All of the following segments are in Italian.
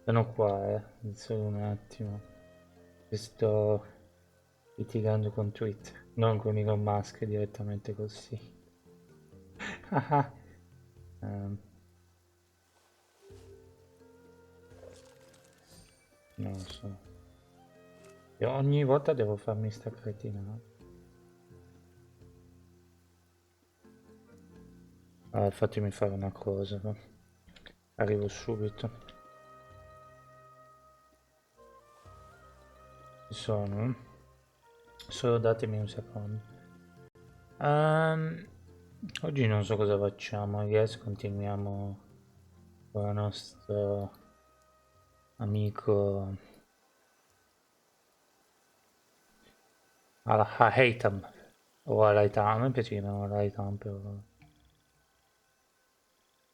Sono qua, solo un attimo. Che sto litigando con Twitter, non con Elon Musk direttamente così. Ehm, non lo so. E ogni volta devo farmi sta cretina, no? Allora, fatemi fare una cosa, no? Arrivo subito. Ci sono? Solo datemi un secondo. Ehm, oggi non so cosa facciamo, yes, continuiamo con il nostro amico a Hatem o all'Aitam, a me piace chiamarlo all'Aitam però.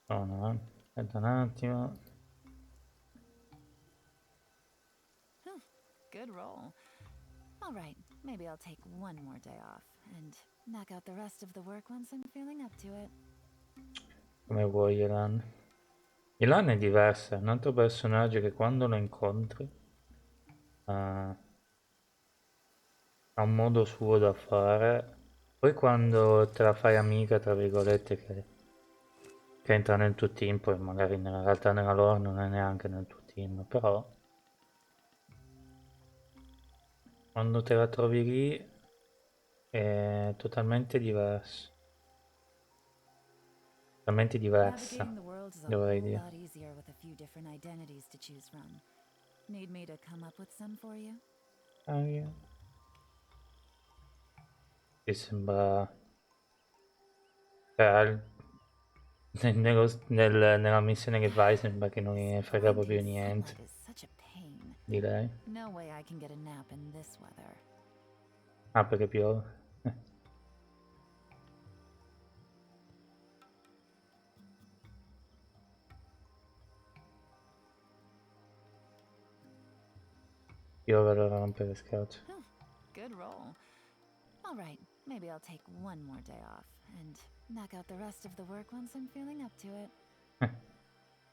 No, no, aspetta un attimo. Good roll. All right, maybe I'll take one more day off and knock out the rest of the work once I'm feeling up to it. Come vuoi Ilan? Ilan è diversa, è un altro personaggio che quando lo incontri ha un modo suo da fare. Poi quando te la fai amica, tra virgolette, che entra nel tuo team, poi magari in realtà nella lore non è neanche nel tuo team, però quando te la trovi lì è totalmente diverso. Totalmente diversa, Navigating the world is a dovrei whole dire. lot easier with a few different identities to choose from. Need me to come up with some for you? Ah, che sembra... cioè, nella missione che fai sembra che non ne frega proprio Finding niente sunlight is such a pain. di lei. No way I can get a nap in this weather. Ah, perché piove. Piove allora rompere le scatole. Good roll. All right, maybe I'll take one more day off and knock out the rest of the work once I'm feeling up to it.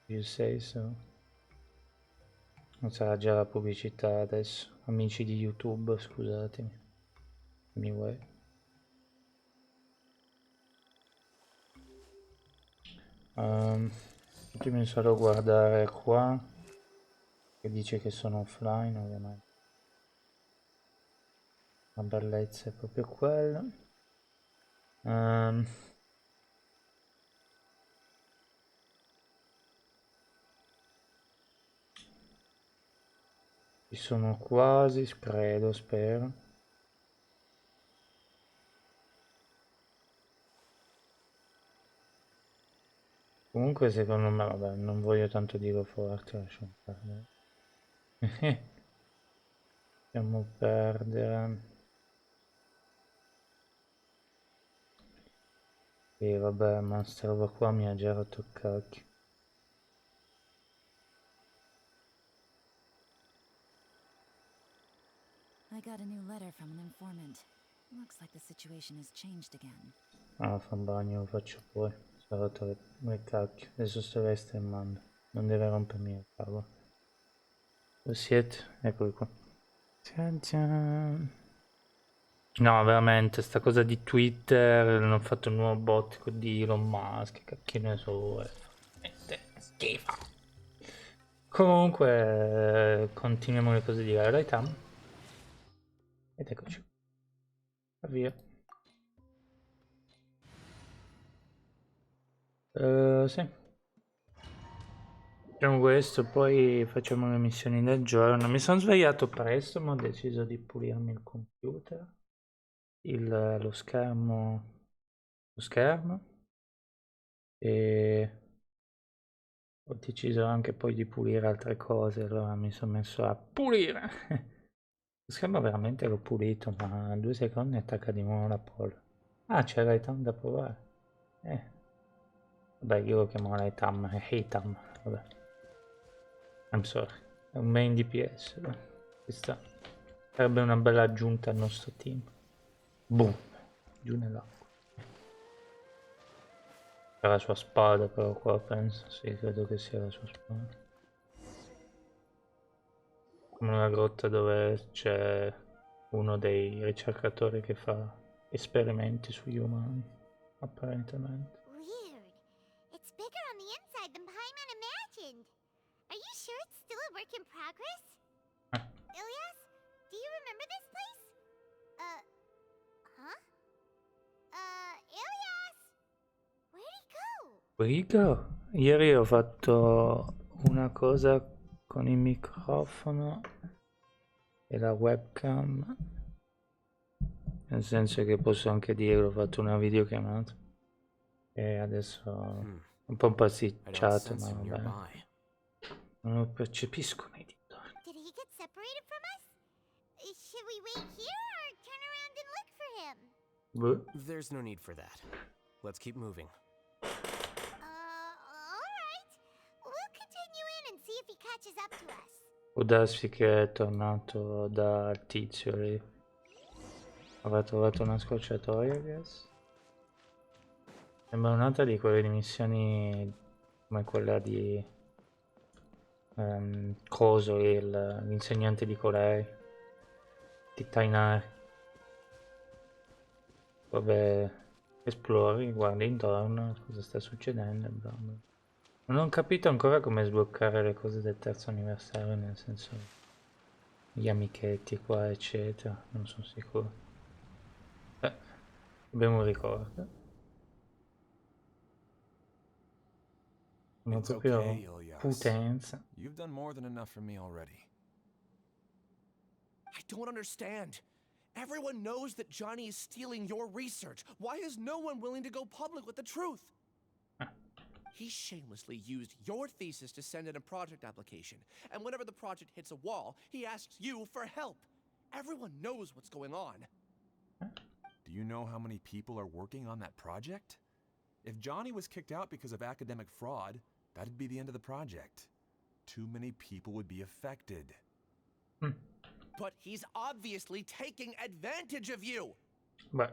You say so. Non sarà già la pubblicità adesso. Amici di YouTube, scusatemi. Anyway. Fatemi solo guardare qua. Che dice che sono offline, ovviamente. La bellezza è proprio quella. Ehm, ci sono quasi, credo, spero. Comunque secondo me, vabbè, non voglio tanto dirlo forte, lasciamo perdere. Lasciamo perdere. E vabbè, ma sta roba qua mi ha già rotto il cacchio. I got a new letter from an informant. Looks like the situation has changed again. Ah, fa un bagno, lo faccio poi. Sta rotto il cacchio. Adesso sto streamando. Non deve rompermi il cavo. Dove siete? Eccoli qua. Cian cian. No, veramente, sta cosa di Twitter, hanno fatto un nuovo bot di Elon Musk, che cacchio ne so, è veramente schifo. Comunque, continuiamo le cose di realtà. Ed eccoci. Via. Sì. Facciamo questo, poi facciamo le missioni del giorno. Mi sono svegliato presto, ma ho deciso di pulirmi il computer, lo schermo, e ho deciso anche poi di pulire altre cose, allora mi sono messo a pulire. Lo schermo veramente l'ho pulito, ma a 2 secondi attacca di nuovo la polvere. Ah, c'era item da provare. Vabbè, io lo chiamo item, Hatam, vabbè. I'm sorry, è un main DPS, dai. Ci sta. Sarebbe una bella aggiunta al nostro team. Boom, giù nell'acqua. C'è la sua spada però qua, penso. Sì, credo che sia la sua spada. come una grotta dove c'è uno dei ricercatori che fa esperimenti sugli umani, apparentemente. Weird. It's bigger on the inside than Paimon imagined. Are you sure it's still a work in progress? Ilias, do you remember this place? Huh? Ilias? Where'd he go? Rico, ieri ho fatto una cosa con il microfono e la webcam, nel senso che posso anche dirlo, ho fatto una videochiamata e adesso un po' pasticciato, ma vabbè, non lo percepisco nei dito. Did he get separated from us? Should we wait here or turn around and look for him? There's no need for that. Let's keep moving. Alright. We'll continue in and see if he catches up to us. Può darsi che è tornato dal tizio lì. Avrà trovato una scorciatoia, guess. Sembra un'altra di quelle di missioni come quella di Coso, l'insegnante di Colei, di Tainari. Vabbè, esplori, guardi intorno, cosa sta succedendo, bla bla. Non ho capito ancora come sbloccare le cose del terzo anniversario, nel senso gli amichetti qua, eccetera, non sono sicuro. Abbiamo un ricordo. Ma It's proprio okay, Ilias. potenza. You've done more than enough for me already. I don't understand. Everyone knows that Johnny is stealing your research. Why is no one willing to go public with the truth? He shamelessly used your thesis to send in a project application, and whenever the project hits a wall, he asks you for help. Everyone knows what's going on. Do you know how many people are working on that project? If Johnny was kicked out because of academic fraud, that'd be the end of the project. Too many people would be affected. But he's obviously taking advantage of you. Beh,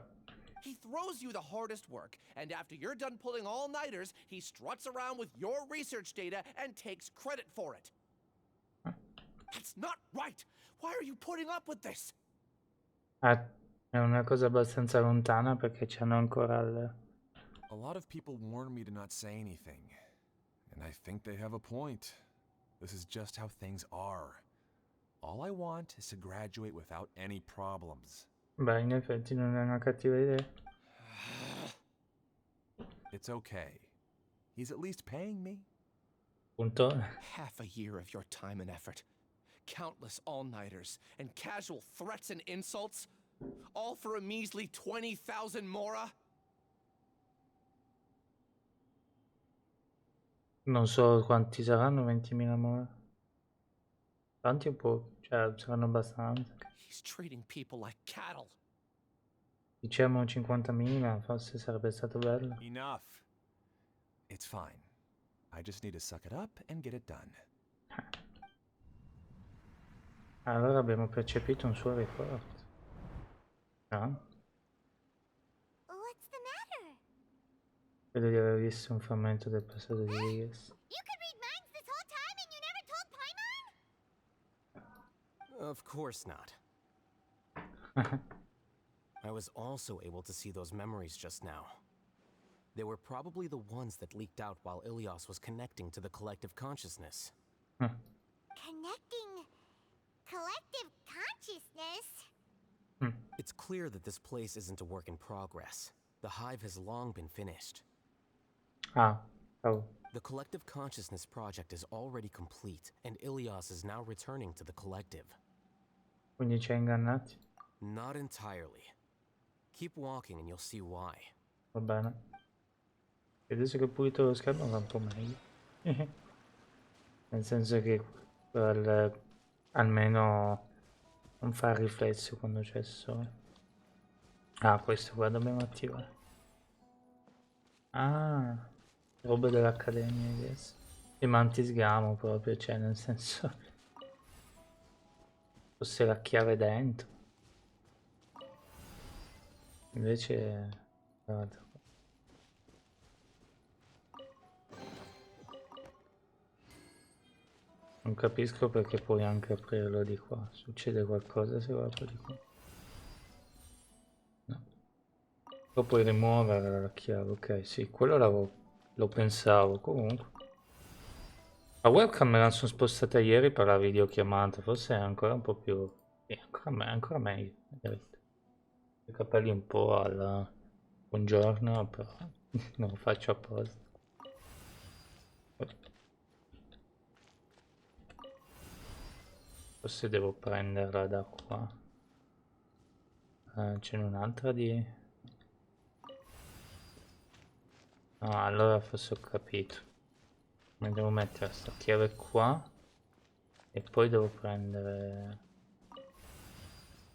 He throws you the hardest work, and after you're done pulling all-nighters, he struts around with your research data and takes credit for it. That's not right! Why are you putting up with this? è una cosa abbastanza lontana perché c'hanno ancora il... A lot of people warn me to not say anything, and I think they have a point. This is just how things are. All I want is to graduate without any problems. Beh, in effetti non è una cattiva idea. It's okay. He's at least paying me. Punto. Half a year of your time and effort. Countless all-nighters and casual threats and insults. All for a measly 20,000 mora? Non so quanti saranno, 20.000 mora. Tanti o pochi? Cioè, saranno abbastanza. He's treating people like cattle. Diciamo 50.000, forse sarebbe stato bello. Enough. It's fine. I just need to suck it up and get it done. Allora abbiamo percepito un suo ricordo. No? What's the matter? Credo di aver visto un frammento del passato di Iris. You could read minds this whole time and you never told Paimon? Of course not. I was also able to see those memories just now. They were probably the ones that leaked out while Ilias was connecting to the collective consciousness. Connecting collective consciousness? It's clear that this place isn't a work in progress. The hive has long been finished. Ah, oh. The collective consciousness project is already complete, and Ilias is now returning to the collective. Quindi ci hai ingannati? Not entirely. Keep walking and you'll see why. Va bene. E adesso che ho pulito lo schermo va un po' meglio. Nel senso che almeno non fa riflesso quando c'è il sole. Ah, questo qua dobbiamo attivare. Ah, roba dell'accademia adesso. I manti sgamo proprio, cioè nel senso... Fosse la chiave dentro. Invece... guarda. Non capisco perché puoi anche aprirlo di qua. Succede qualcosa se lo apro di qua? No. Lo puoi rimuovere la chiave, ok, sì, quello lo pensavo. Comunque. La webcam me la sono spostata ieri per la videochiamata, forse è ancora un po' più... Sì, ancora meglio. I capelli un po' al... Buongiorno, però non lo faccio apposta. Forse devo prenderla da qua. Ce n'è un'altra di... No, allora forse ho capito. Mi devo mettere questa chiave qua. E poi devo prendere...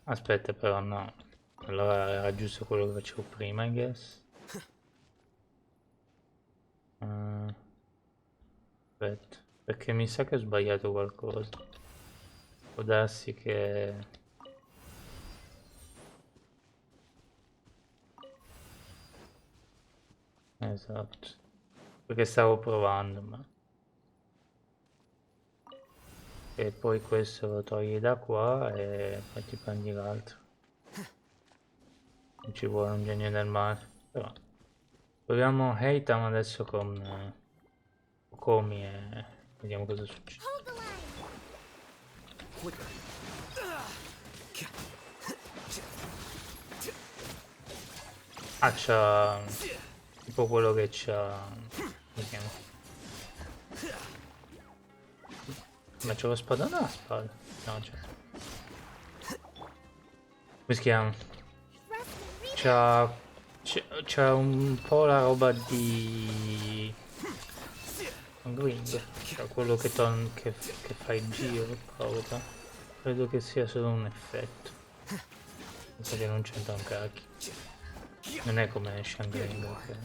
Aspetta però no. Allora era giusto quello che facevo prima, I guess. Aspetta. Perché mi sa che ho sbagliato qualcosa. Può darsi che... Esatto. Perché stavo provando, ma... E poi questo lo togli da qua e poi ti prendi l'altro. Non ci vuole un genio del male. Però... Proviamo Heitam adesso con... Komi e... Vediamo cosa succede. Hold the line. Ah, c'ha... Tipo quello che c'ha... Come si chiama? Ma c'è lo spadone alla spalla? No, c'è. Come si chiama? C'ha un po' la roba di... Ring. Cioè quello che fa il giro, provoca. Credo che sia solo un effetto. Penso che non c'entra un cacchio. Non è come Shangri-La, ok.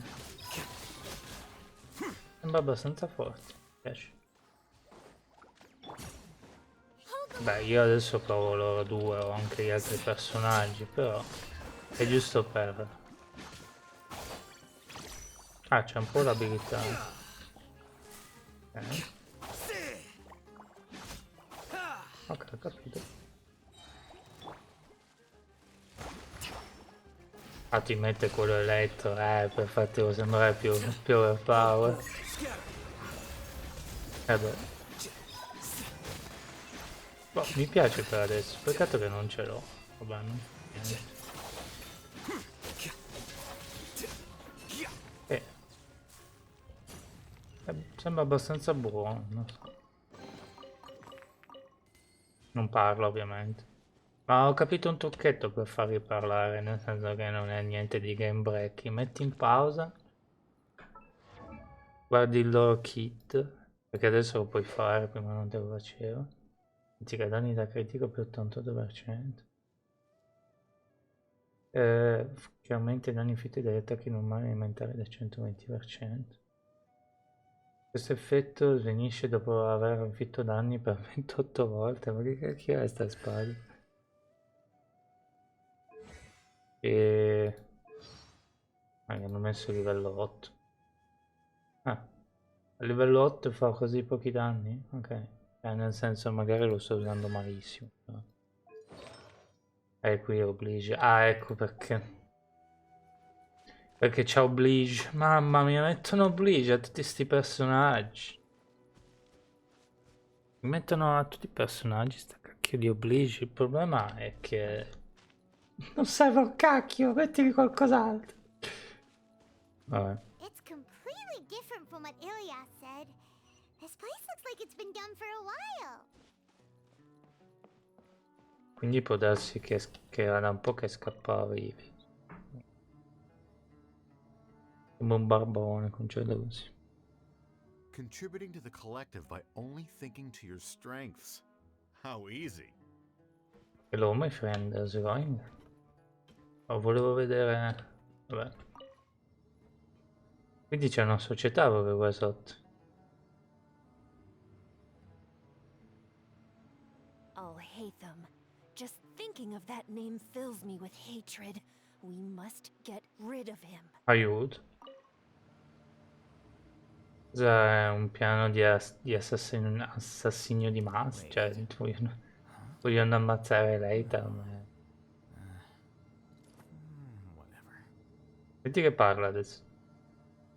Sembra abbastanza forte. Mi piace. Beh, io adesso provo loro due o anche gli altri personaggi, però è giusto per... Ah, c'è un po' l'abilità. Ok. Ok, ho capito. Ah, ti mette quello elettro, per fartelo sembrare più overpower. Beh. Boh, mi piace per adesso, peccato che non ce l'ho. Vabbè, no? Sembra abbastanza buono, non so. Non parlo ovviamente. Ma ho capito un trucchetto per farvi parlare, nel senso che non è niente di game breaking. Metti in pausa, guardi il loro kit, perché adesso lo puoi fare, prima non te lo facevo. Anziché danni da critico più 88%. Chiaramente i danni inflitti dagli attacchi normali aumentare del 120%. Questo effetto svanisce dopo aver inflitto danni per 28 volte. Ma che cacchio è sta spada? E... hanno messo livello 8. Ah, a livello 8 fa così pochi danni? Ok. Nel senso magari lo sto usando malissimo. Però. Qui oblige. Ah, ecco perché. Perché c'ha oblige. Mamma mia, mettono oblige a tutti sti personaggi. Mettono a tutti i personaggi sta cacchio di oblige. Il problema è che non serve un cacchio, mettili qualcos'altro. Vabbè. It's completely different from what Ilias said. This place looks like it's been done for a while. Quindi può darsi che era da un po' che scappava Ivi. Come un barbone, concede così. Contributing to the collective by only thinking to your strengths. How easy. Hello my friend, how's it going? Oh, volevo vedere... Vabbè. Quindi c'è una società proprio qua sotto. I'll hate them. Just thinking of that name fills me with hatred. We must get rid of him. Aiuto. Cosa è un piano di assassinio di massa? Cioè, vogliono ammazzare Leita. Whatever. Senti che parla adesso.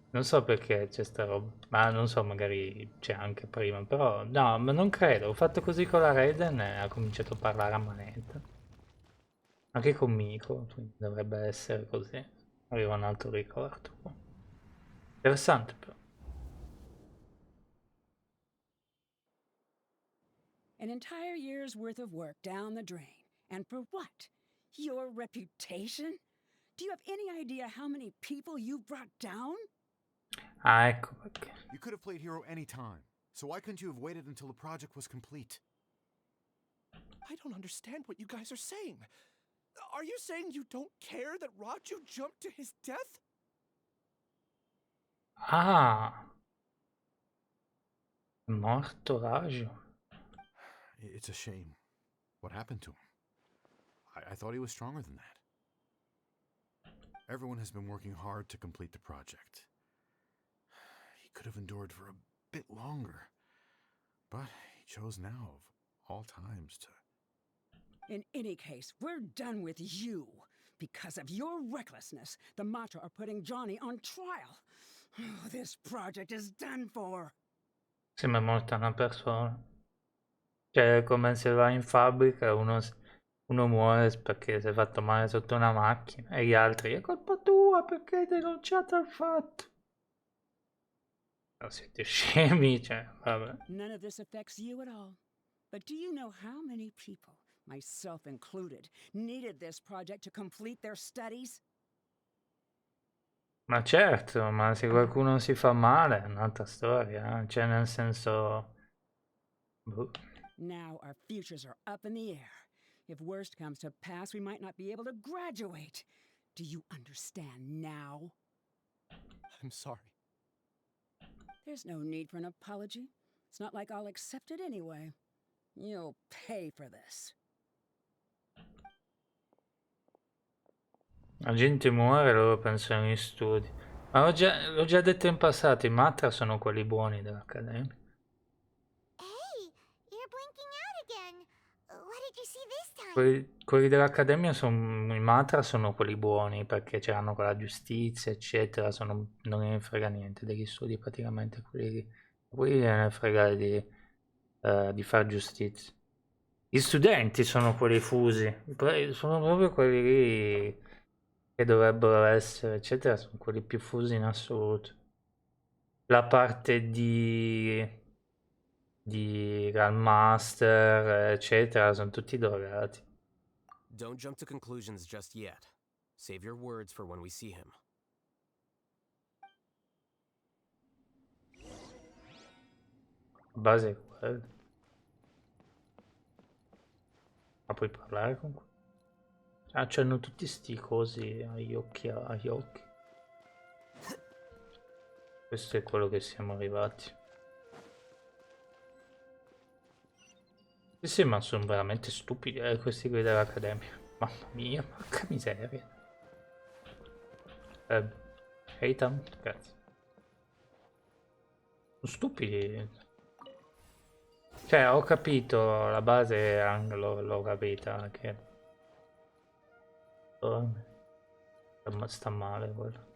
Non so perché c'è sta roba, ma non so, magari c'è anche prima, però no, ma non credo. Ho fatto così con la Raiden e ha cominciato a parlare a manetta. Anche con Miko, quindi dovrebbe essere così. Arriva un altro ricordo. Interessante però. An entire year's worth of work down the drain. And for what? Your reputation? Do you have any idea how many people you brought down? Ah, ecco perché. You could have played hero any time, so why couldn't you have waited until the project was complete? I don't understand what you guys are saying. Are you saying you don't care that Raju jumped to his death? Ah, è morto Raju. It's a shame. What happened to him? I thought he was stronger than that. Everyone has been working hard to complete the project. He could have endured for a bit longer, but he chose now, of all times, to... In any case, we're done with you. Because of your recklessness, the Matra are putting Johnny on trial. This project is done for. Sembra morta una persona. Cioè, è come se vai in fabbrica e uno muore perché si è fatto male sotto una macchina e gli altri è colpa tua perché hai denunciato il fatto. Non siete scemi, cioè, vabbè. None of this affects you at all. But do you know how many people, myself included, needed this project to complete their studies? Ma certo, ma se qualcuno si fa male è un'altra storia, eh. Cioè nel senso... boh. Now our futures are up in the air. If worst comes to pass, we might not be able to graduate. Do you understand now? I'm sorry. There's no need for an apology. It's not like I'll accept it anyway. You'll pay for this. La gente muore e loro pensano agli studi. Ma l'ho già detto in passato, i Matra sono quelli buoni dell'Accademia. Hey, you're blinking out again. What did you see this time? Quelli dell'Accademia i Matra sono quelli buoni perché c'hanno con la giustizia, eccetera. Non ne frega niente degli studi, praticamente. Quelli ne frega di fare giustizia. Gli studenti sono quelli fusi, sono proprio quelli lì che dovrebbero essere, eccetera, sono quelli più fusi in assoluto. La parte di Grandmaster, eccetera, sono tutti drogati. Don't jump to conclusions just yet. Save your words for when we see him. La base è quella. Ma puoi parlare con quello? Ah, c'hanno tutti sti cosi agli occhi, agli occhi. Questo è quello che siamo arrivati. Sì, ma sono veramente stupidi, questi qui dell'Accademia. Mamma mia, porca miseria. Eitan, grazie. Sono stupidi. Cioè, ho capito, la base anche l'ho capita, che... sta male quello.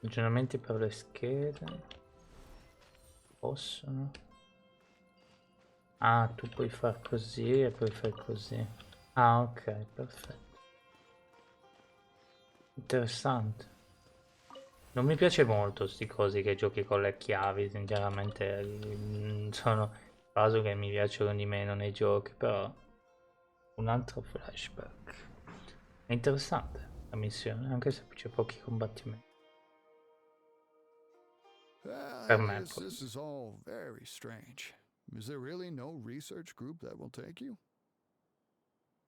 Aggiornamenti per le schede. Possono. Ah, tu puoi far così e poi fai così. Ah, ok, perfetto. Interessante. Non mi piace molto sti cosi che giochi con le chiavi, sinceramente. Sono cose che mi piacciono di meno nei giochi, però... Un altro flashback. È interessante la missione, anche se c'è pochi combattimenti. Per me, poi. This is all very strange. Is there really no research group that will take you?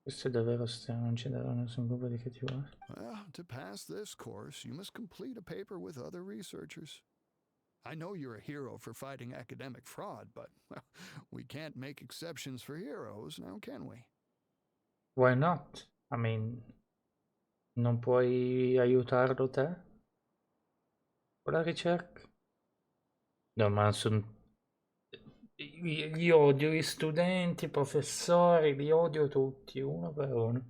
Questo è davvero strano, non c'è davvero nessun gruppo di cattivo. Well, to pass this course, you must complete a paper with other researchers. I know you're a hero for fighting academic fraud, but well, we can't make exceptions for heroes, now can we? Why not? I mean, non puoi aiutarlo te? Con la ricerca? No, ma io odio gli studenti, i professori, li odio tutti, uno per uno.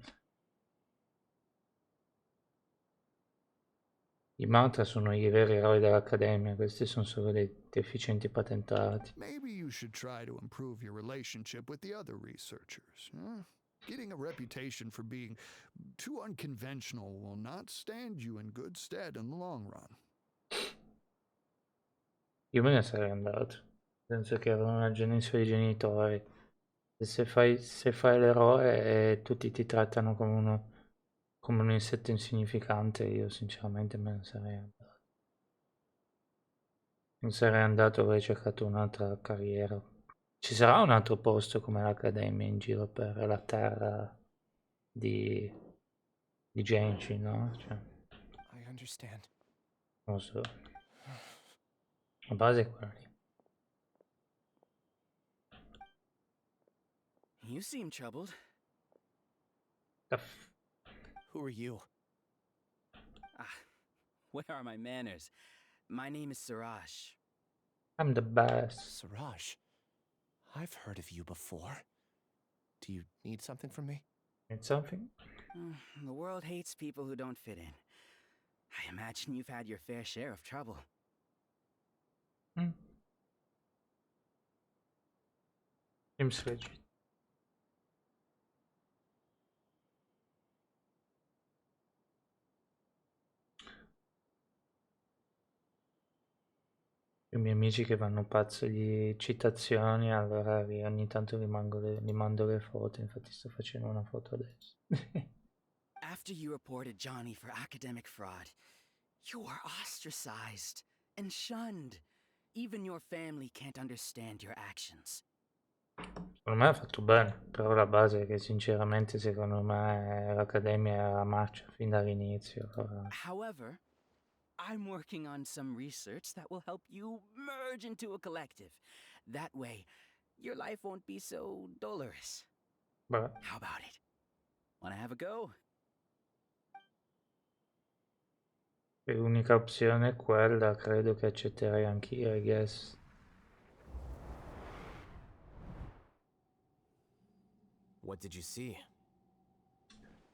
I mantra sono i veri eroi dell'Accademia, questi sono solo dei deficienti patentati. Maybe you should try to improve your relationship with the other researchers. Huh? Getting a reputation for being too unconventional will not stand you in good stead in the long run. Io me ne sarei andato. Penso che avevo ragione i suoi genitori. Se fai l'eroe e tutti ti trattano come un insetto insignificante, io sinceramente me ne sarei andato. Mi sarei andato e avrei cercato un'altra carriera. Ci sarà un altro posto come l'Accademia in giro per la terra di Genshin, no? Cioè, I understand. non lo so. La base è quella lì. You seem troubled. Who are you? Ah, where are my manners? My name is Siraj. I'm the best. Siraj. I've heard of you before. Do you need something from me? Need something? The world hates people who don't fit in. I imagine you've had your fair share of trouble. Seems legit. I miei amici che vanno pazzi di citazioni, allora ogni tanto gli mando le foto, infatti sto facendo una foto adesso. After you reported Johnny for academic fraud, you are ostracized and shunned. Even your family can't understand your actions. Secondo me ha fatto bene, però la base è che sinceramente secondo me l'Accademia era a marcia fin dall'inizio. Allora. However, I'm working on some research that will help you merge into a collective. That way, your life won't be so dolorous. Beh. How about it? Wanna have a go? Se l'unica opzione è quella, credo che accetterei anch'io, I guess. What did you see?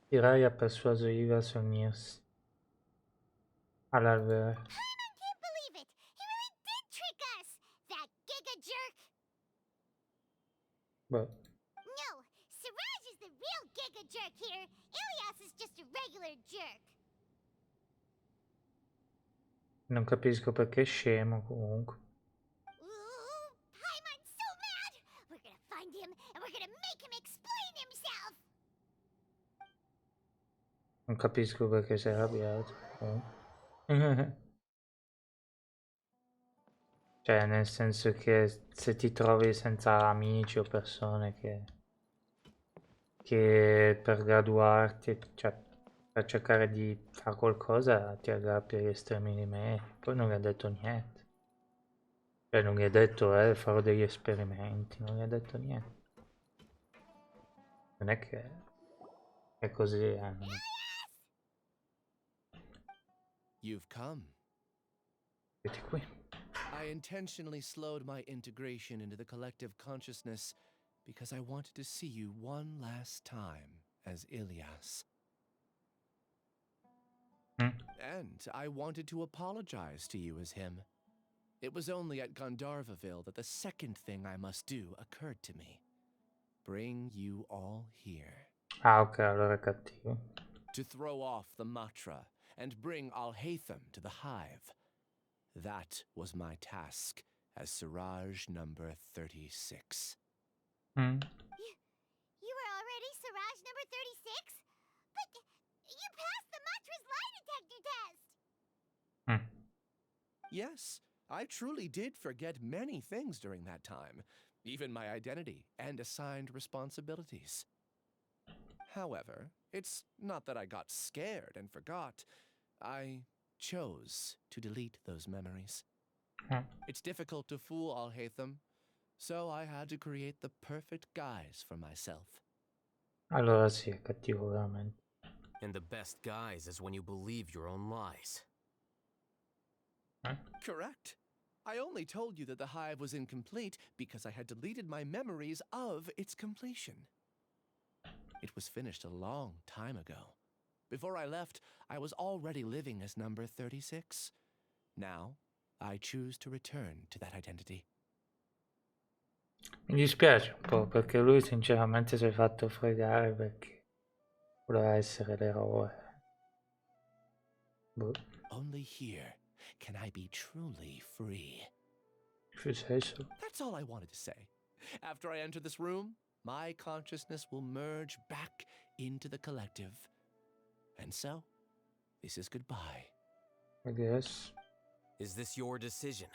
Direi ha persuaso Ivas a unirsi all'alveo. I can't believe it! He really did trick us! That giga jerk! Beh. No, Siraj is the real giga jerk here. Ilias is just a regular jerk. Non capisco perché è scemo comunque. Ooh, Paimon's so mad! We're gonna find him and we're gonna make him explain himself! Non capisco perché sei arrabbiato. Cioè, nel senso che se ti trovi senza amici o persone che per graduarti, cioè per cercare di fare qualcosa, ti aggrappi agli estremi di me. Poi non gli ha detto niente. Cioè, non gli ha detto, farò degli esperimenti, non gli ha detto niente. Non è che è così, You've come. Vedi qui. I intentionally slowed my integration into the collective consciousness because I wanted to see you one last time as Ilias. And I wanted to apologize to you as him. It was only at Gandharvaville that the second thing I must do occurred to me. Bring you all here. Ah, ok, allora è cattivo. To throw off the Matra and bring Alhaitham to the hive. That was my task as Siraj number 36. You were already Siraj number 36? But you passed the Matra's lie detector test! Yes, I truly did forget many things during that time, even my identity and assigned responsibilities. However, it's not that I got scared and forgot. I chose to delete those memories. It's difficult to fool Alhaitham, so I had to create the perfect guise for myself. Allora sì, è cattivo veramente. And the best guise is when you believe your own lies. Correct. I only told you that the hive was incomplete because I had deleted my memories of its completion. It was finished a long time ago. Before I left, I was already living as number 36. Now, I choose to return to that identity. Mi dispiace un po' perché lui sinceramente si è fatto fregare perché voleva essere l'eroe. Boh, Only here can I be truly free. if you say so. That's all I wanted to say. After I enter this room, my consciousness will merge back into the collective. And so, this is goodbye. I guess. Is this your decision?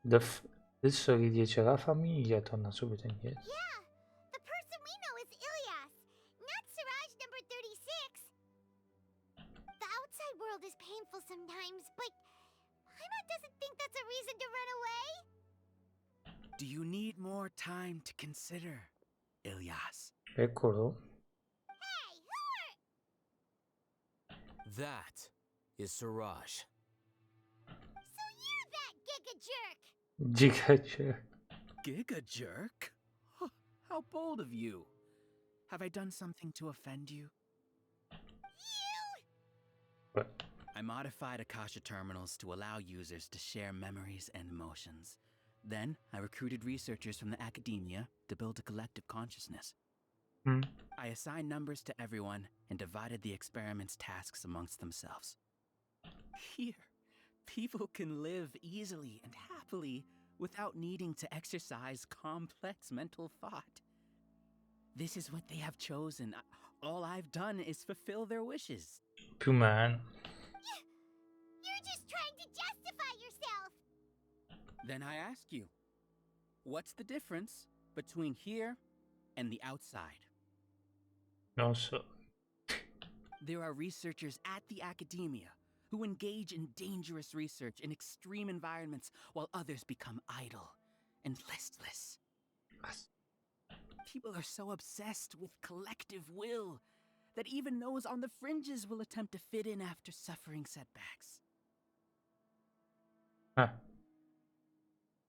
Adesso gli dice la famiglia, torna subito indietro. Yeah, the person we know is Ilyas, not Siraj number 36. The outside world is painful sometimes, but Paimon doesn't think that's a reason to run away. Do you need more time to consider, Ilyas? Eccolo. Hey, who are... That is Siraj. So you're that giga jerk! Giga Giga jerk? Huh, how bold of you. Have I done something to offend you? What? I modified Akasha terminals to allow users to share memories and emotions. Then, I recruited researchers from the academia to build a collective consciousness. I assigned numbers to everyone and divided the experiment's tasks amongst themselves. Here, people can live easily and happily without needing to exercise complex mental thought. This is what they have chosen. All I've done is fulfill their wishes. Più man. You're just trying to justify yourself! Then I ask you, what's the difference between here and the outside? Non so. There are researchers at the academia who engage in dangerous research in extreme environments while others become idle and listless. People are so obsessed with collective will that even those on the fringes will attempt to fit in after suffering setbacks.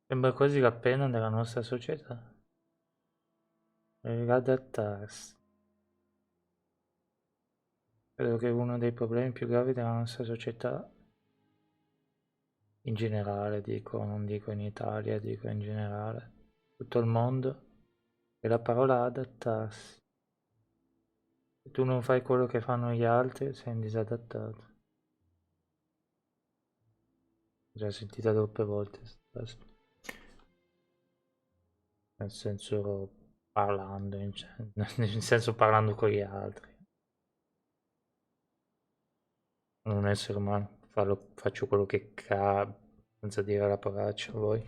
Sembra quasi la pena della nostra società. Riadattarsi. Credo che uno dei problemi più gravi della nostra società, in generale dico, non dico in Italia, dico in generale, tutto il mondo, è la parola adattarsi. Se tu non fai quello che fanno gli altri, sei un disadattato. Ho già sentita troppe volte questa frase. Nel senso parlando, nel senso parlando con gli altri. Non un essere umano, faccio quello che senza dire la parolaccia a voi.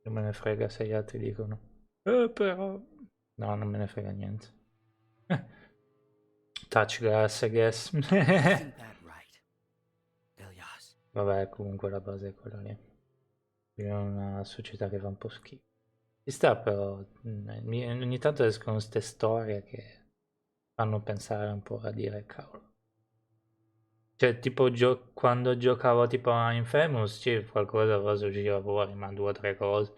Non me ne frega se gli altri dicono però... No, non me ne frega niente. Touch grass, I guess. Isn't that right, Ilyas? Vabbè, comunque la base è quella lì. Viviamo in una società che fa un po' schifo. Ci sta però, ogni tanto escono queste storie che fanno pensare un po' a dire cavolo. Cioè, tipo quando giocavo tipo a Infamous, qualcosa usciva fuori, ma 2 o 3 cose.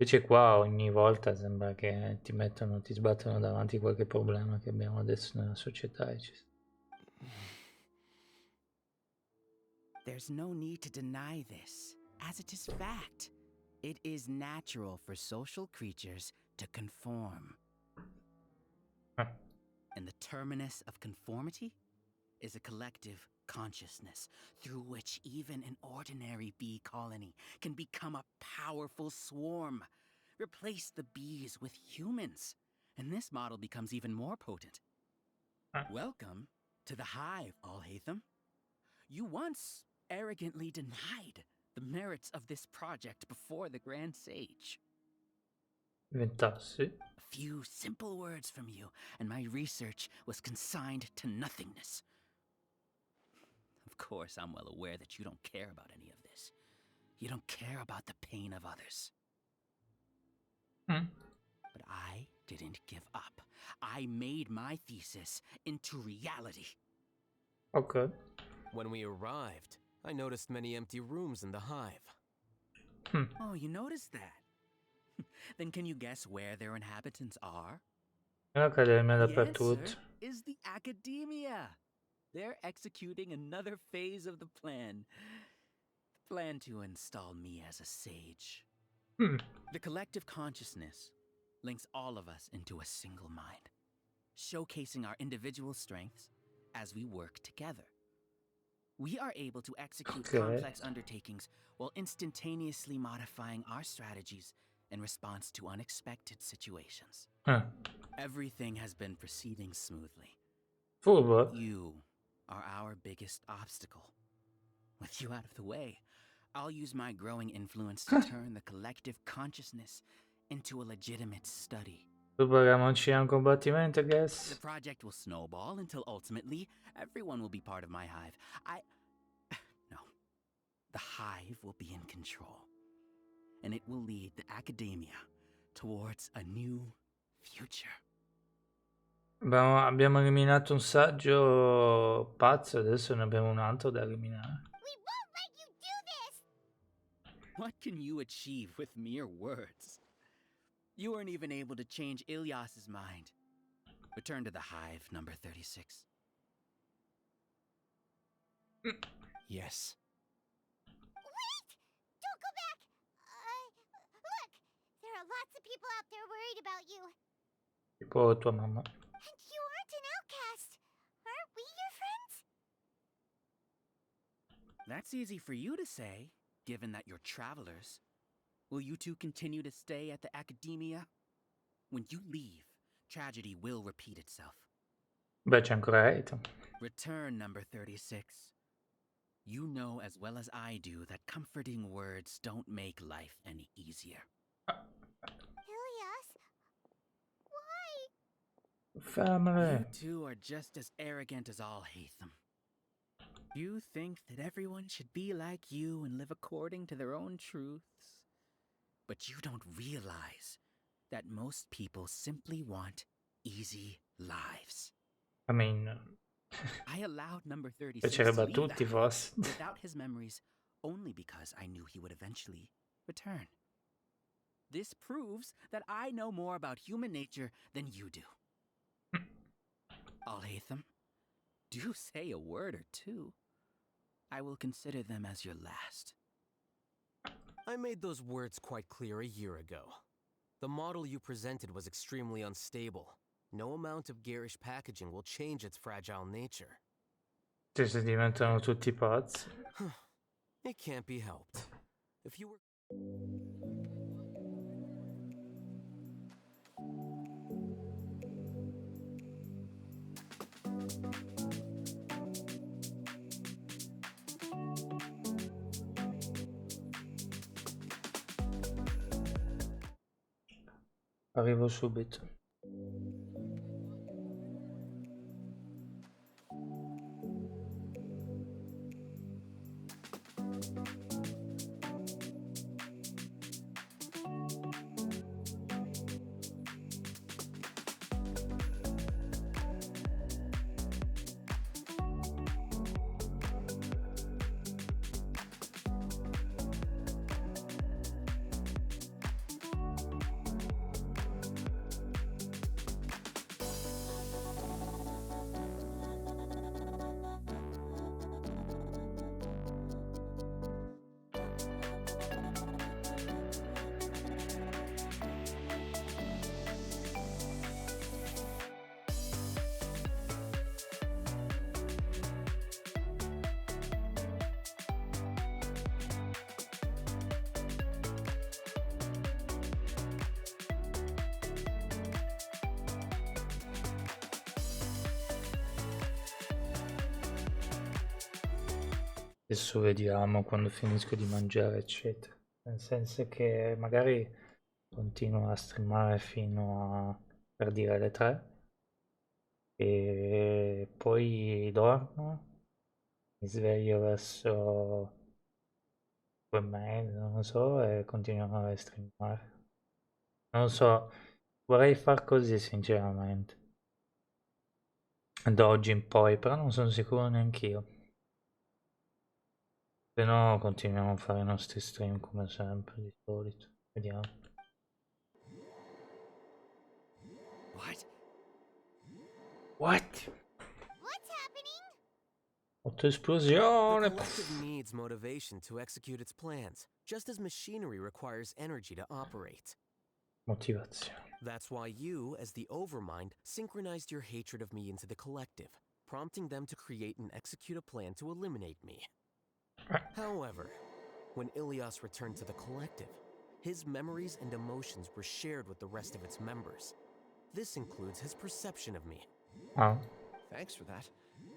Invece qua ogni volta sembra che ti sbattono davanti qualche problema che abbiamo adesso nella società e ci sta. There's no need to deny this, as it is fact. It is natural for social creatures to conform. And the terminus of conformity is a collective consciousness through which even an ordinary bee colony can become a powerful swarm. Replace the bees with humans, and this model becomes even more potent. Welcome to the hive, Alhaitham. You once arrogantly denied the merits of this project before the Grand Sage. Inventassi. A few simple words from you, and my research was consigned to nothingness. Of course, I'm well aware that you don't care about any of this. You don't care about the pain of others. But I didn't give up. I made my thesis into reality. Ok. When we arrived, I noticed many empty rooms in the hive. Oh, you noticed that? Then can you guess where their inhabitants are? L'Accademia The dappertutto. answer is the academia. They're executing another phase of the plan. The plan to install me as a sage. The collective consciousness links all of us into a single mind, showcasing our individual strengths as we work together. We are able to execute complex undertakings while instantaneously modifying our strategies in response to unexpected situations. Everything has been proceeding smoothly. Furbo. You are our biggest obstacle. With you out of the way, I'll use my growing influence to turn the collective consciousness into a legitimate study. Prepariamoci a un combattimento, guess. The project will snowball until ultimately everyone will be part of my hive. No. The hive will be in control. And it will lead the academia towards a new future. Abbiamo eliminato un saggio pazzo, adesso ne abbiamo un altro da eliminare. We won't let you do this! What can you achieve with mere words? You weren't even able to change Ilyas's mind. Return to the hive, number 36. Yes. Wait! Don't go back! Look! There are lots of people out there worried about you. Tipo tua mamma. And you aren't an outcast. Aren't we your friends? That's easy for you to say, given that you're travelers. Will you two continue to stay at the academia? When you leave, tragedy will repeat itself. Beh, c'è ancora Aether. Return, number 36. You know as well as I do that comforting words don't make life any easier. Ilias? Why? Family. You two are just as arrogant as all Hatham. You think that everyone should be like you and live according to their own truths. But you don't realize that most people simply want easy lives. I mean, I allowed number 36 piacerebbe to a leave tutti, the forse. house without his memories only because I knew he would eventually return. This proves that I know more about human nature than you do. Al-Hatham, do say a word or two. I will consider them as your last. I made those words quite clear a year ago. The model you presented was extremely unstable. No amount of garish packaging will change its fragile nature. Cioè, se diventano tutti pazzi. It can't be helped. If you were... Arrivo subito. Adesso vediamo quando finisco di mangiare, eccetera. Nel senso che magari continuo a streamare fino a, per dire, le 3 e poi dormo, mi sveglio verso 2 e mezza, non lo so, e continuo a streamare. Non lo so, vorrei far così sinceramente. Da oggi in poi, però non sono sicuro neanch'io. Se no continuiamo a fare i nostri stream come sempre, di solito. Vediamo. What? What? What's happening? Otto The esplosione! collective needs motivation to execute its plans, just as machinery requires energy to operate. Motivazione. That's why you, as the Overmind, synchronized your hatred of me into the collective, prompting them to create and execute a plan to eliminate me. However, when Ilias returned to the collective, his memories and emotions were shared with the rest of its members. This includes his perception of me. Ah. Thanks for that.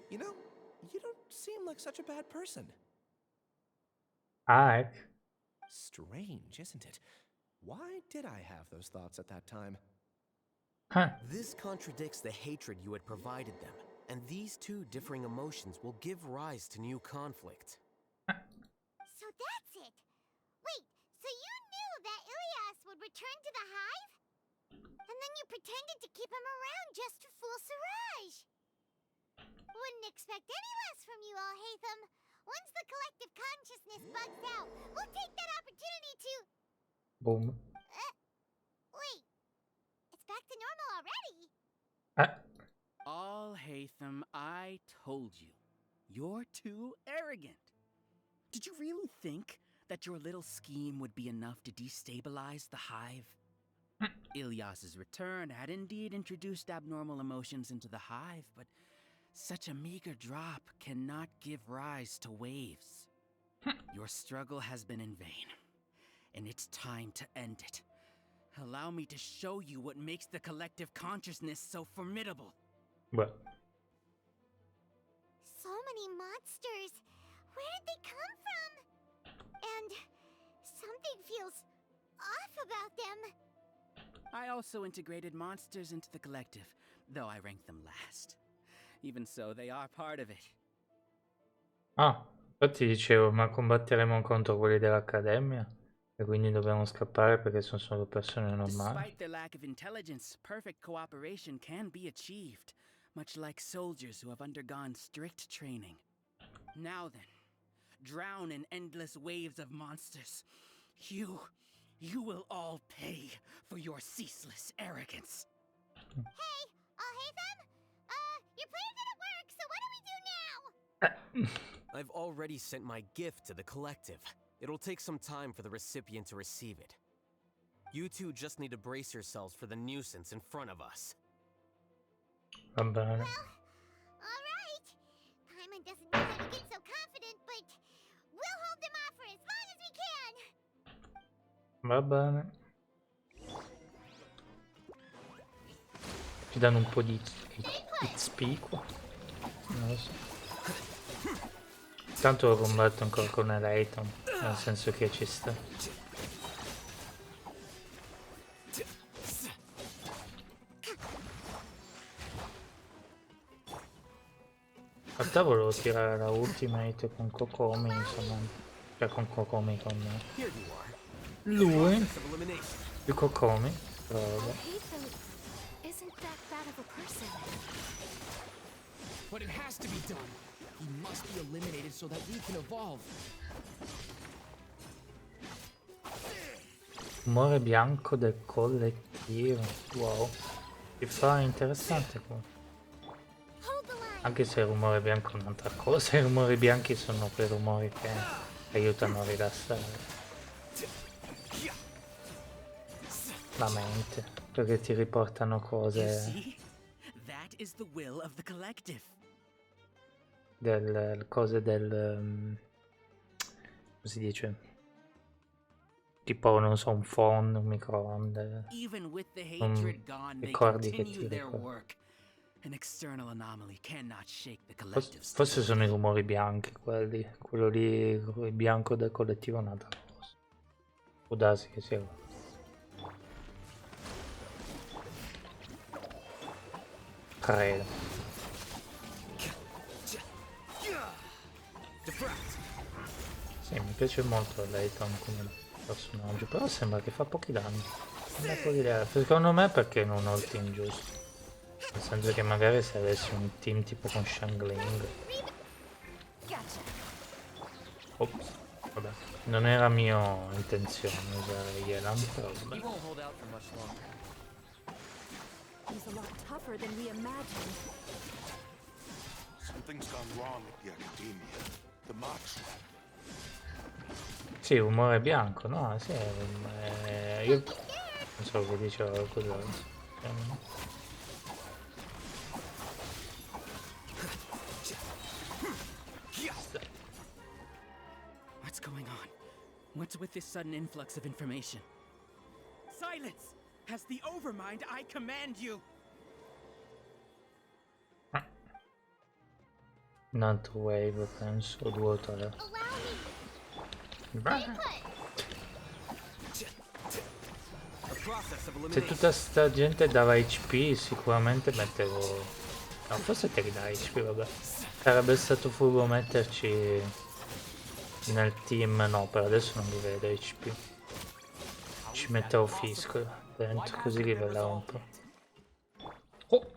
You know, you don't seem like such a bad person. Ah, ecco. Strange, isn't it? Why did I have those thoughts at that time? Huh. This contradicts the hatred you had provided them, and these two differing emotions will give rise to new conflict. So that's it. Wait, so you knew that Ilias would return to the hive? And then you pretended to keep him around just to fool Siraj. Wouldn't expect any less from you, Alhaitham. Once the collective consciousness bugs out, we'll take that opportunity to... Boom. Wait, it's back to normal already? All Hatham, I told you. You're too arrogant. Did you really think that your little scheme would be enough to destabilize the hive? Ilias's return had indeed introduced abnormal emotions into the hive, but such a meager drop cannot give rise to waves. Your struggle has been in vain, and it's time to end it. Allow me to show you what makes the collective consciousness so formidable. Well. So many monsters. Where did they come from? And something feels off about them. I also integrated monsters into the collective, though I ranked them last. Even so, they are part of it. Ah, infatti dicevo, ma combatteremo contro quelli dell'Accademia? E quindi dobbiamo scappare perché sono solo persone normali? Despite their lack of intelligence, perfect cooperation can be achieved, much like soldiers who have undergone strict training. Now then, drown in endless waves of monsters. You will all pay for your ceaseless arrogance. Hey, Alhaitham? Your plan didn't work, so what do we do now? I've already sent my gift to the collective. It'll take some time for the recipient to receive it. You two just need to brace yourselves for the nuisance in front of us. Va bene. Well, alright. Paimon doesn't know how to get so confident, but we'll hold them off for as long as we can. Va bene. Ci danno un po' di XP qua. Non lo so. Tanto lo combatto ancora con Eleiton, nel senso che ci sta. In realtà volevo tirare la ultimate con Kokomi, insomma. Cioè con Kokomi, con lui. Più Kokomi, però vabbè. Isn't that bad of a person? But it has to be done. He must be eliminated so that we can evolve. Rumore bianco del collettivo. Wow. Ti fa interessante qua. Anche se il rumore bianco è un'altra cosa. I rumori bianchi sono quei rumori che aiutano a rilassare la mente, perché ti riportano cose cose del come si dice, tipo non so, un phone, un microonde, ricordi che ti ricordi. Forse sono i rumori bianchi quelli, quello lì, il bianco del collettivo è un'altra cosa. Può darsi che sia. Credo. Sì, mi piace molto Layton come personaggio, però sembra che fa pochi danni. Dopo di là, secondo me perché non ho il team giusto. Nel senso che magari se avessi un team tipo con Shangling. Ops, vabbè. Non era mia intenzione usare Yelan, però vabbè. He won't hold out for much longer. He's a lot tougher than we imagined. Something's gone wrong at the Academia. The Macho. Sì, umore bianco, no? Sì, io non so che diceva qualcos'altro. What's going on? What's with this sudden influx of information? Silence! As the Overmind, I command you! Un altro wave, penso, o 2 o 3. Se tutta sta gente dava HP, sicuramente mettevo... No, forse te li dà HP, vabbè. Sarebbe stato furbo metterci nel team, no, per adesso non li vedo HP. Ci mettevo Fisco dentro, così livellavo un po'. Oh!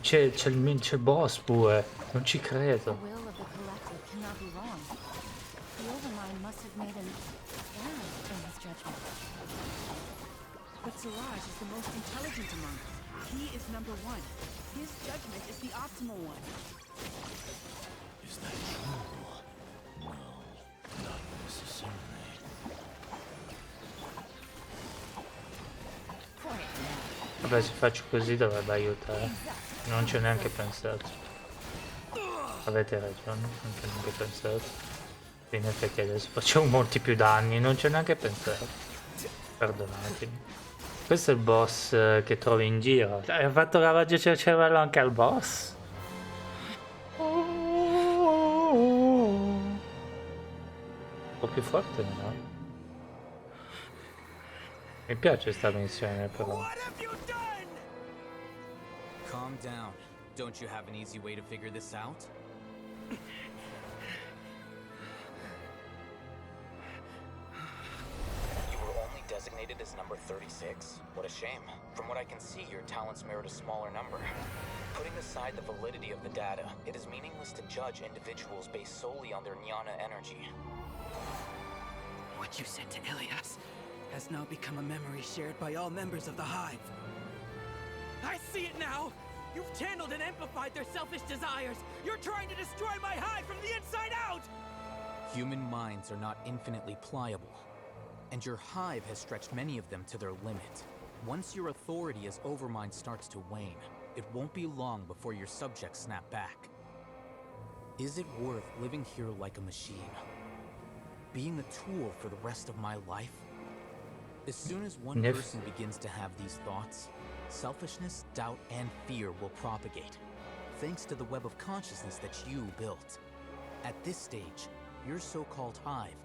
C'è il boss pure, non ci credo. The will of the collective cannot be wrong. The Overmind must have made an error in his judgment. But Siraj is the most intelligent among us. He is number one. His judgment is the optimal one. Is that true? No, not necessarily. Vabbè, se faccio così dovrebbe aiutare. Non ci ho neanche pensato. Avete ragione, non ci ho neanche pensato. In effetti adesso facciamo molti più danni, non ci ho neanche pensato. Perdonatemi. Questo è il boss che trovi in giro. Hai fatto lavaggio del cervello anche al boss? Un po' più forte, no? Mi piace sta missione però. Calm down. Don't you have an easy way to figure this out? You were only designated as number 36? What a shame. From what I can see, your talents merit a smaller number. Putting aside the validity of the data, it is meaningless to judge individuals based solely on their jnana energy. What you said to Ilias has now become a memory shared by all members of the Hive. I see it now! You've channeled and amplified their selfish desires! You're trying to destroy my Hive from the inside out! Human minds are not infinitely pliable, and your hive has stretched many of them to their limit. Once your authority as Overmind starts to wane, it won't be long before your subjects snap back. Is it worth living here like a machine? Being a tool for the rest of my life? As soon as one person begins to have these thoughts, selfishness, doubt, and fear will propagate, thanks to the web of consciousness that you built. At this stage, your so-called hive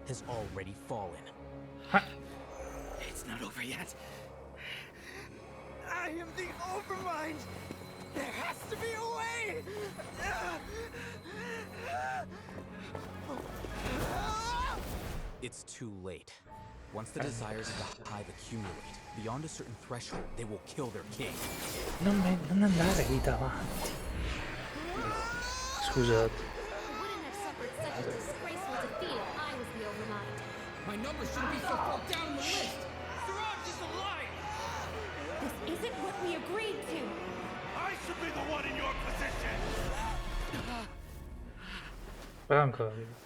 has already fallen. It's not over yet. I am the Overmind! There has to be a way! It's too late. Once the desires of the hive accumulate, beyond a certain threshold, they will kill their king. Non andare lì davanti. Scusate. My number shouldn't be so far down the list! Siraj is alive! This isn't what we agreed to! I should be the one in your position! Però ancora vivo.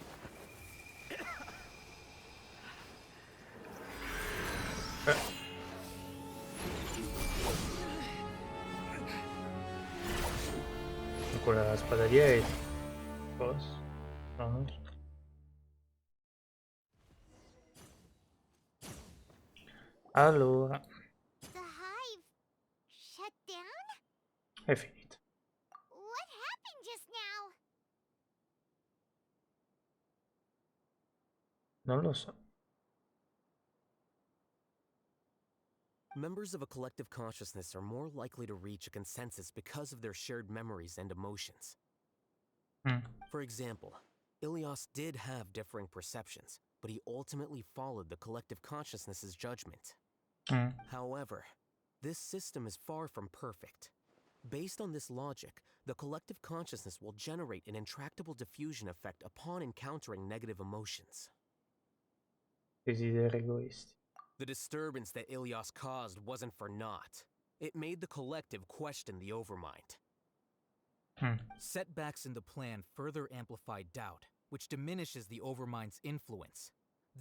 Ancora la spada di Ace. Posso? No, non so. Allora, The hive shut down? è finito. What happened just now? Non lo so. Members of a collective consciousness are more likely to reach a consensus because of their shared memories and emotions. For example, Ilias did have differing perceptions, but he ultimately followed the collective consciousness's judgment. However, this system is far from perfect. Based on this logic, the collective consciousness will generate an intractable diffusion effect upon encountering negative emotions. Desideri egoisti. The disturbance that Ilias caused wasn't for naught. It made the collective question the Overmind. Setbacks in the plan further amplify doubt, which diminishes the Overmind's influence.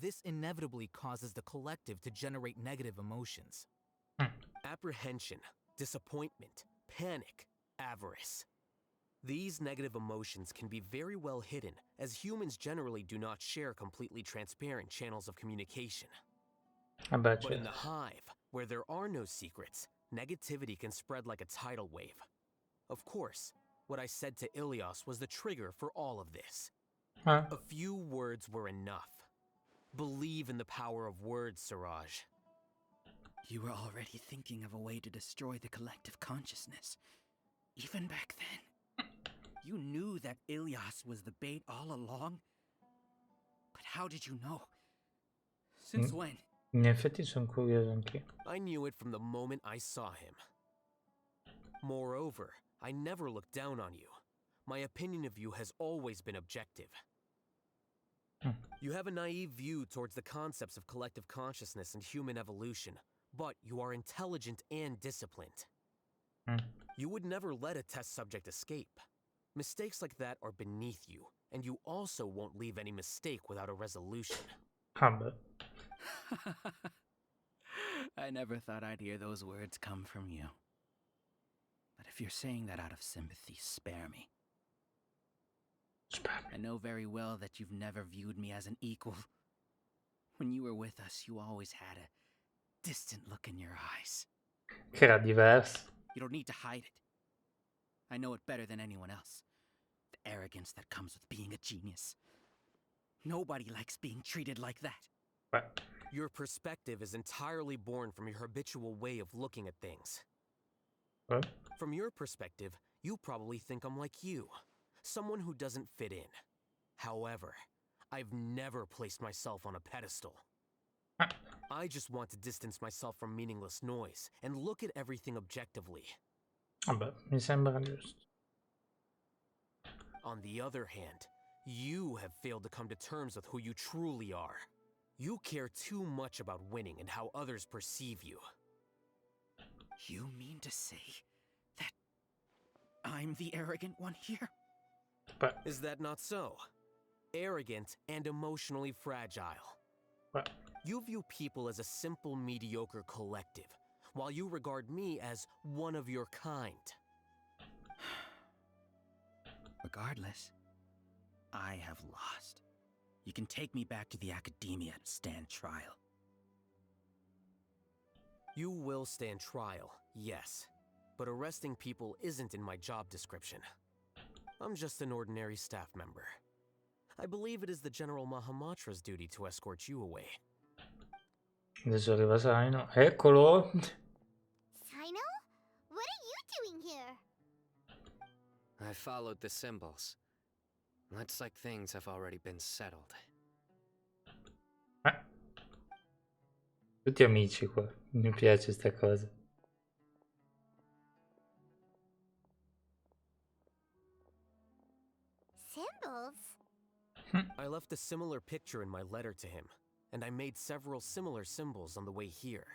This inevitably causes the collective to generate negative emotions. Apprehension, disappointment, panic, avarice. These negative emotions can be very well hidden, as humans generally do not share completely transparent channels of communication. But in the hive, where there are no secrets, negativity can spread like a tidal wave. Of course, what I said to Ilias was the trigger for all of this. A few words were enough. Believe in the power of words, Siraj. You were already thinking of a way to destroy the collective consciousness. Even back then. You knew that Ilias was the bait all along? But how did you know? Since when? In effetti sono curioso anch'io. I knew it from the moment I saw him. Moreover, I never looked down on you. My opinion of you has always been objective. You have a naive view towards the concepts of collective consciousness and human evolution, but you are intelligent and disciplined. You would never let a test subject escape. Mistakes like that are beneath you, and you also won't leave any mistake without a resolution. I never thought I'd hear those words come from you. But if you're saying that out of sympathy, spare me. I know very well that you've never viewed me as an equal. When you were with us, you always had a distant look in your eyes. Che era diverso. You don't need to hide it. I know it better than anyone else. The arrogance that comes with being a genius. Nobody likes being treated like that. Your perspective is entirely born from your habitual way of looking at things. From your perspective, you probably think I'm like you, someone who doesn't fit in. However, I've never placed myself on a pedestal. I just want to distance myself from meaningless noise and look at everything objectively. Vabbè, mi sembra giusto. On the other hand, you have failed to come to terms with who you truly are. You care too much about winning and how others perceive you. You mean to say that I'm the arrogant one here? Is that not so? Arrogant and emotionally fragile. You view people as a simple, mediocre collective, while you regard me as one of your kind. Regardless, I have lost. You can take me back to the academia and stand trial. You will stand trial, yes. But arresting people isn't in my job description. I'm just an ordinary staff member. I believe it is the General Mahamatra's duty to escort you away. Adesso arriva Saino. Eccolo! Sino? What are you doing here? I followed the symbols. Looks like things have already been settled. Tutti amici qua. Mi piace sta cosa. Symbols? I left a similar picture in my letter to him, and I made several similar symbols on the way here.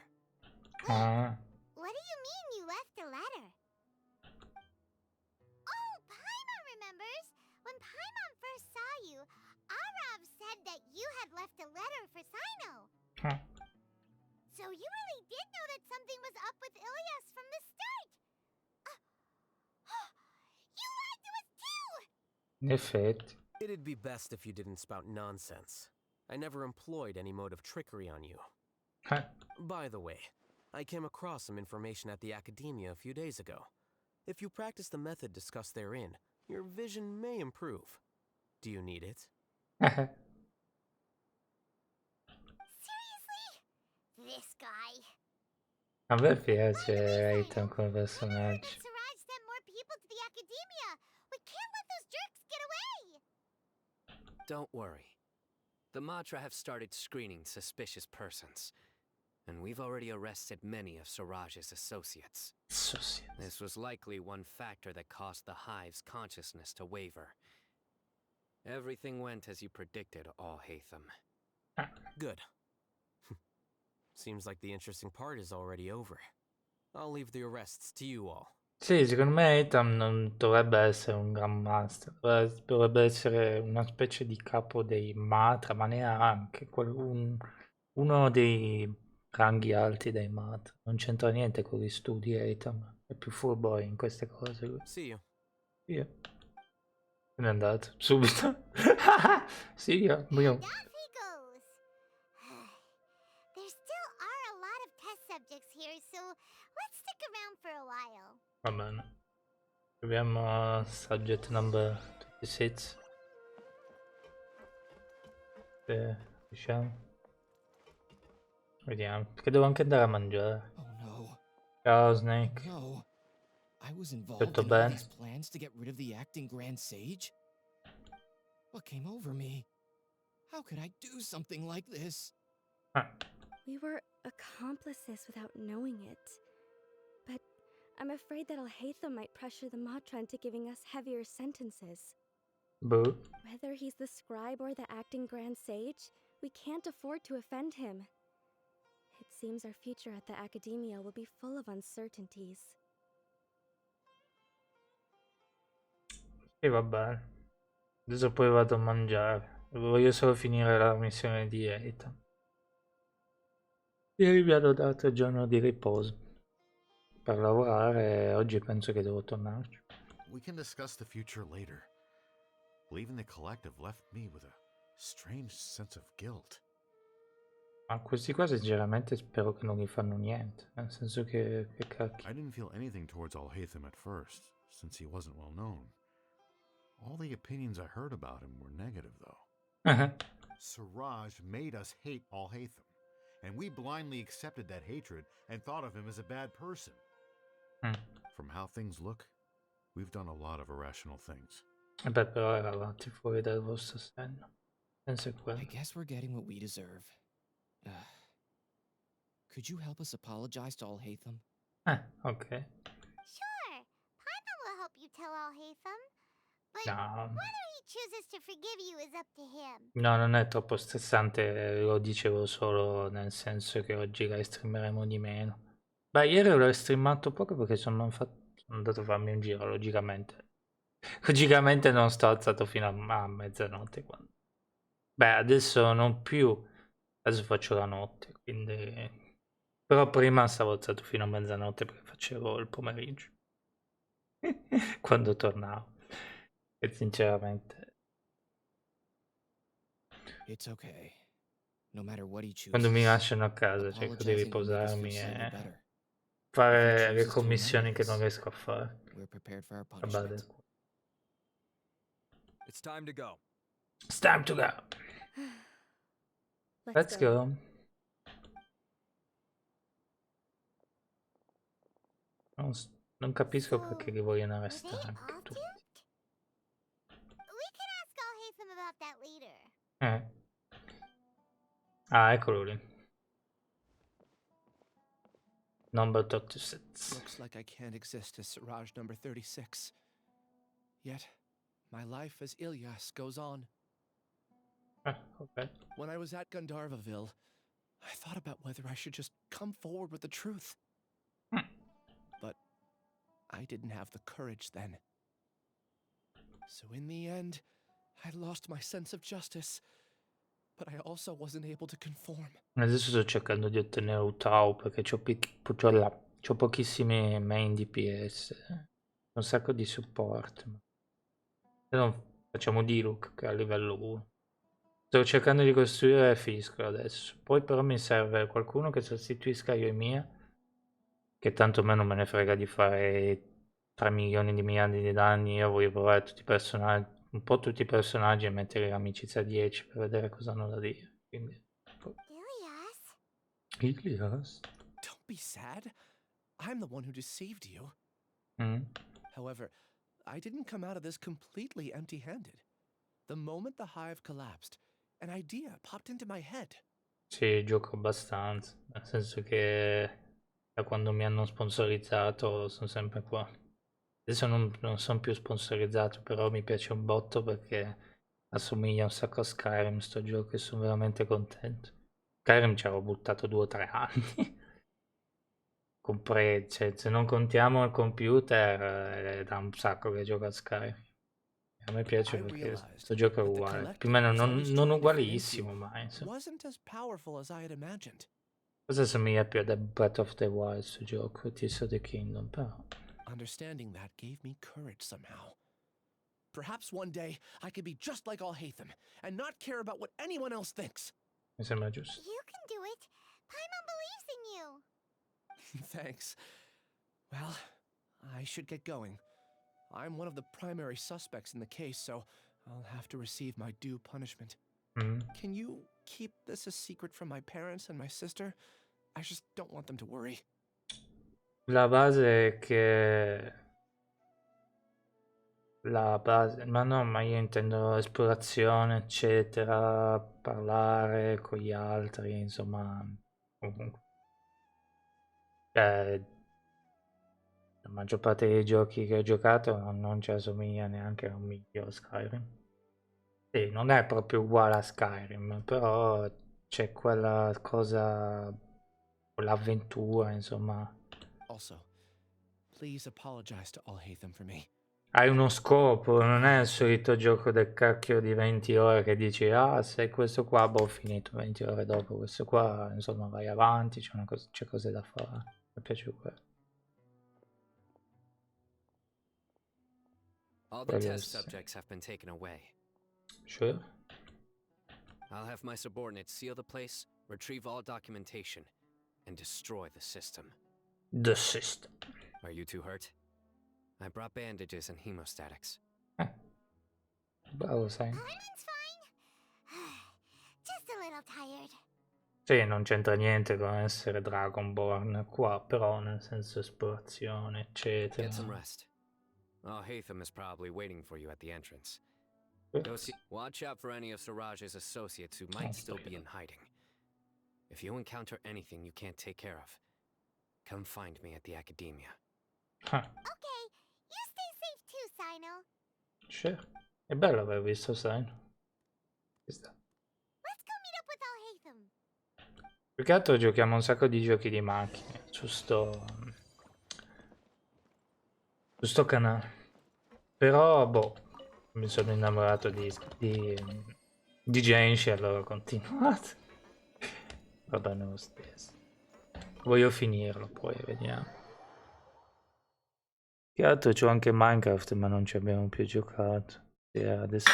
What do you mean you left a letter? Oh, Paimon remembers! When Paimon first saw you, Arav said that you had left a letter for Sino. So you really did know that something was up with Ilias from the start! You lied to us too! In effetti. It'd be best if you didn't spout nonsense. I never employed any mode of trickery on you. By the way, I came across some information at the academia a few days ago. If you practice the method discussed therein, your vision may improve. Do you need it? Seriously? This guy. A me piace Aiton come personaggio. Siraj sent more people to the academia. We can't let those jerks get away. Don't worry. The Matra have started screening suspicious persons. and we've already arrested many of Siraj's associates. This was likely one factor that caused the Hive's consciousness to waver. Everything went as you predicted, Alhaitham. Good. Seems like the interesting part is already over. I'll leave the arrests to you all. Sì, secondo me Ethan non dovrebbe essere un Grand Master, dovrebbe essere una specie di capo dei Matra, ma neanche uno dei ranghi alti dei Matra. Non c'entra niente con gli studi Ethan, è più furbo in queste cose lui. See you. Io. Se n'è andato, subito. Sì, io. Off he goes. There still are a lot of test subjects here, so let's stick around for a while. Va bene. Proviamo subject number 26. Se riusciamo. Vediamo, perché devo anche andare a mangiare. Oh no. Ciao Snake. No. I was involved Tutto in all bene? these plans to get rid of the acting Grand Sage? What came over me? How could I do something like this? We were accomplices without knowing it. But I'm afraid that Alhaitham might pressure the Matra into giving us heavier sentences. Boo. Whether he's the scribe or the acting Grand Sage, we can't afford to offend him. It seems our future at the Academia will be full of uncertainties. E va bene. Adesso poi vado a mangiare. Voglio solo finire la missione di Ethan. Ieri mi hanno dato il giorno di riposo per lavorare e oggi penso che devo tornarci. We can discuss the future later. Leaving the collective left me with a strange sense of guilt. Ma questi qua sinceramente spero che non gli fanno niente. Nel senso che cacchio. I didn't feel anything towards Alhaitham at first, since he wasn't well known. All the opinions I heard about him were negative, though. Siraj made us hate Alhaitham, and we blindly accepted that hatred and thought of him as a bad person. From how things look, we've done a lot of irrational things. E beh, però eravate fuori dal vostro senno. Penso a quello. I guess we're getting what we deserve. Could you help us apologize to Alhaitham? Ok. Sure, Paimon will help you tell Alhaitham. But No. whether he chooses to forgive you is up to him. No, non è troppo stressante, lo dicevo solo nel senso che oggi la streameremo di meno. Beh, ieri l'ho streamato poco perché sono andato a farmi un giro, logicamente. Logicamente non sto alzato fino a mezzanotte. Beh, adesso non più, adesso faccio la notte, quindi... Però prima stavo alzato fino a mezzanotte perché facevo il pomeriggio. Quando tornavo. E sinceramente... It's okay. No matter what he chooses. Quando mi lasciano a casa cerco di riposarmi e fare le commissioni che non riesco a fare. Vabbè. It's time to go. It's time to go. Let's go. Non capisco perché li vogliono arrestare anche tutti. We can ask Alhaitham about that later. Ah, eccolo lì. Number 36. Looks like I can't exist as Siraj number 36. Yet, my life as Ilyas goes on. Okay. When I was at Gandharvaville, I thought about whether I should just come forward with the truth. But I didn't have the courage then. So in the end, I lost my sense of justice, but I also wasn't able to conform. Adesso sto cercando di ottenere Utau perché c'ho pochissimi main DPS, un sacco di support. Se no facciamo Diluc che è a livello 1. Sto cercando di costruire Fisco adesso. Poi però mi serve qualcuno che sostituisca Yoimiya, che tanto a me non me ne frega di fare 3 milioni di miliardi di danni. Io voglio provare tutti i personaggi, un po' tutti i personaggi e mettere l'amicizia 10 per vedere cosa hanno da dire. Quindi... Ilias? Don't be sad. I'm the one who deceived you. However, I didn't come out of this completely empty-handed. The moment the hive collapsed, an idea popped into my head. Sì, gioco abbastanza, nel senso che da quando mi hanno sponsorizzato sono sempre qua. Adesso non sono più sponsorizzato, però mi piace un botto perché assomiglia un sacco a Skyrim sto gioco e sono veramente contento. Skyrim ci avevo buttato 2 o 3 anni. Cioè, se non contiamo il computer, è da un sacco che gioco a Skyrim. A me piace perché sto gioco è uguale, più o meno non ugualissimo, ma insomma. Wasn't as powerful as I had imagined. Forse assomiglia più a Breath of the Wild sto gioco, Tears of the Kingdom, però. Understanding that gave me courage somehow. Perhaps one day I could be just like Alhaitham and not care about what anyone else thinks. Mi sembra giusto. You can do it. Paimon believes in you. Thanks. Well, I should get going. I'm one of the primary suspects in the case, so I'll have to receive my due punishment. Can you keep this a secret from my parents and my sister? I just don't want them to worry. La base è che... La base... Ma no, ma io intendo esplorazione, eccetera, parlare con gli altri, insomma... Comunque. La maggior parte dei giochi che ho giocato non ci assomiglia neanche a un miglior Skyrim. Sì, non è proprio uguale a Skyrim, però c'è quella cosa, quell'avventura, insomma. Also, please apologize to Alhaitham for me. Hai uno scopo, non è il solito gioco del cacchio di 20 ore che dici, ah, se questo qua, boh, ho finito 20 ore dopo, questo qua, insomma, vai avanti, c'è cose da fare. Mi piace quello. All the test subjects have been taken away. Sure. I'll have my subordinates seal the place, retrieve all documentation, and destroy the system. The system. Are you too hurt? I brought bandages and hemostatics. Bravo, sai. Paimon's fine. Just a little tired. Sì, non c'entra niente con essere Dragonborn qua, però nel senso esplorazione, eccetera. Get some rest. Alhaitham is probably waiting for you at the entrance. Go see. Watch out for any of Siraj's associates who might still be in hiding. If you encounter anything you can't take care of, come find me at the academia. Okay, you stay safe too, Sino. Sure. È bello aver visto Sino. Let's go meet up with Alhaitham. Più che altro giochiamo un sacco di giochi di macchine su sto canale. Però, boh, mi sono innamorato di Genshin, allora ho continuato. Va bene lo stesso. Voglio finirlo, poi vediamo. Che altro c'ho anche Minecraft, ma non ci abbiamo più giocato. Adesso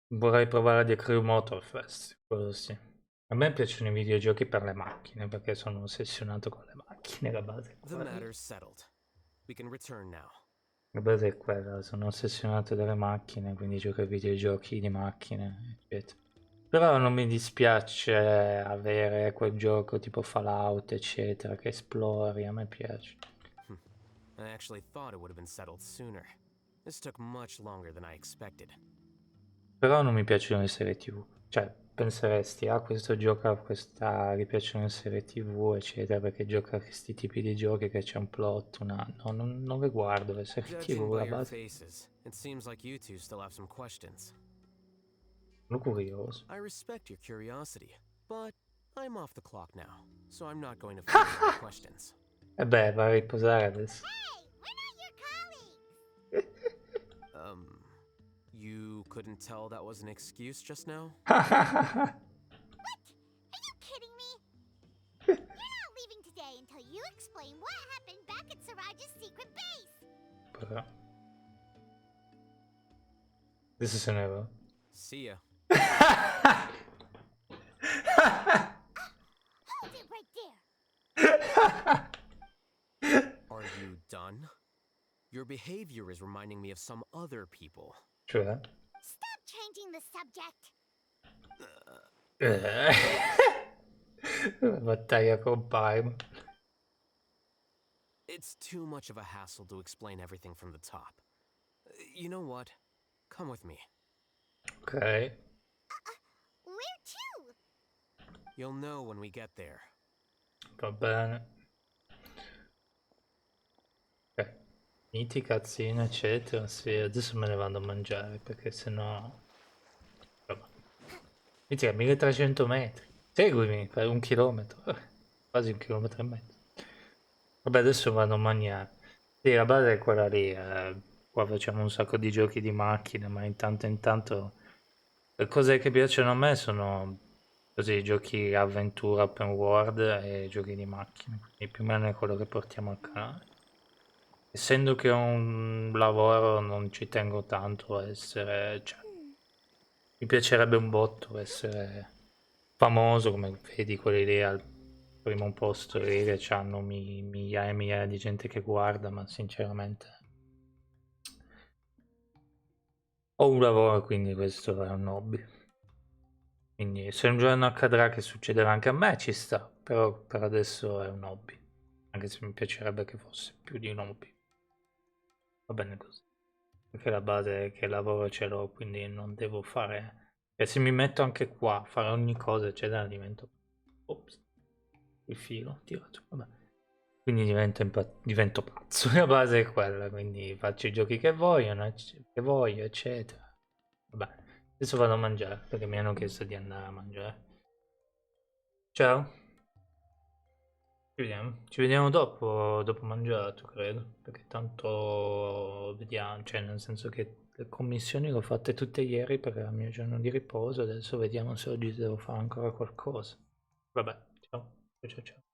vorrei provare The Crew Motorfest, quello sì. A me piacciono i videogiochi per le macchine, perché sono ossessionato con le macchine, la base. The matter's settled. We can return now. La base è quella, sono ossessionato dalle macchine, quindi gioco ai videogiochi di macchine, eccetera. Però non mi dispiace avere quel gioco tipo Fallout, eccetera, che esplori, a me piace. I actually thought it would have been settled sooner. This took much longer than I expected. Però non mi piacciono le serie TV. Cioè, penseresti, questo gioca a questa, gli piacciono le serie TV, eccetera, perché gioca a questi tipi di giochi che c'è un plot, no, non le guardo le serie TV, la base. It seems like you two still have some questions. Sono curioso. I respect your curiosity, but I'm off the clock now, so I'm not going to field any questions. E beh, vai a riposare adesso. You couldn't tell that was an excuse just now? What? Are you kidding me? You're not leaving today until you explain what happened back at Siraj's secret base. Però. This is an error. See ya. Hold it right there. Are you done? Your behavior is reminding me of some other people. Cioè? Stop changing the subject. Battaglia con Paimon. It's too much of a hassle to explain everything from the top. You know what? Come with me. Ok. Where to? You'll know when we get there. Va bene. Ok. Finiti cazzine, eccetera. Sì, adesso me ne vado a mangiare perché sennò... Vabbè. Inizia a 1300 metri. Seguimi per 1 chilometro. Quasi 1,5 chilometri. Vabbè, adesso vado a mangiare. Sì, la base è quella lì. Qua facciamo un sacco di giochi di macchine, ma intanto le cose che piacciono a me sono così giochi avventura open world e giochi di macchine. Quindi più o meno è quello che portiamo al canale. Essendo che ho un lavoro non ci tengo tanto a essere... Cioè, mi piacerebbe un botto essere famoso come vedi quelli lì al primo posto lì che hanno migliaia e migliaia di gente che guarda, ma sinceramente ho un lavoro, quindi questo è un hobby. Quindi se un giorno accadrà che succederà anche a me ci sta, però per adesso è un hobby, anche se mi piacerebbe che fosse più di un hobby. Va bene così, perché la base è che il lavoro ce l'ho, quindi non devo fare... E se mi metto anche qua a fare ogni cosa eccetera divento... Ops, il filo tirato, vabbè. Quindi divento pazzo, la base è quella, quindi faccio i giochi che voglio, eccetera. Vabbè, adesso vado a mangiare, perché mi hanno chiesto di andare a mangiare. Ciao, ci vediamo dopo mangiato, credo, perché tanto vediamo, cioè nel senso che le commissioni le ho fatte tutte ieri perché era il mio giorno di riposo, adesso vediamo se oggi devo fare ancora qualcosa. Vabbè, ciao, ciao ciao.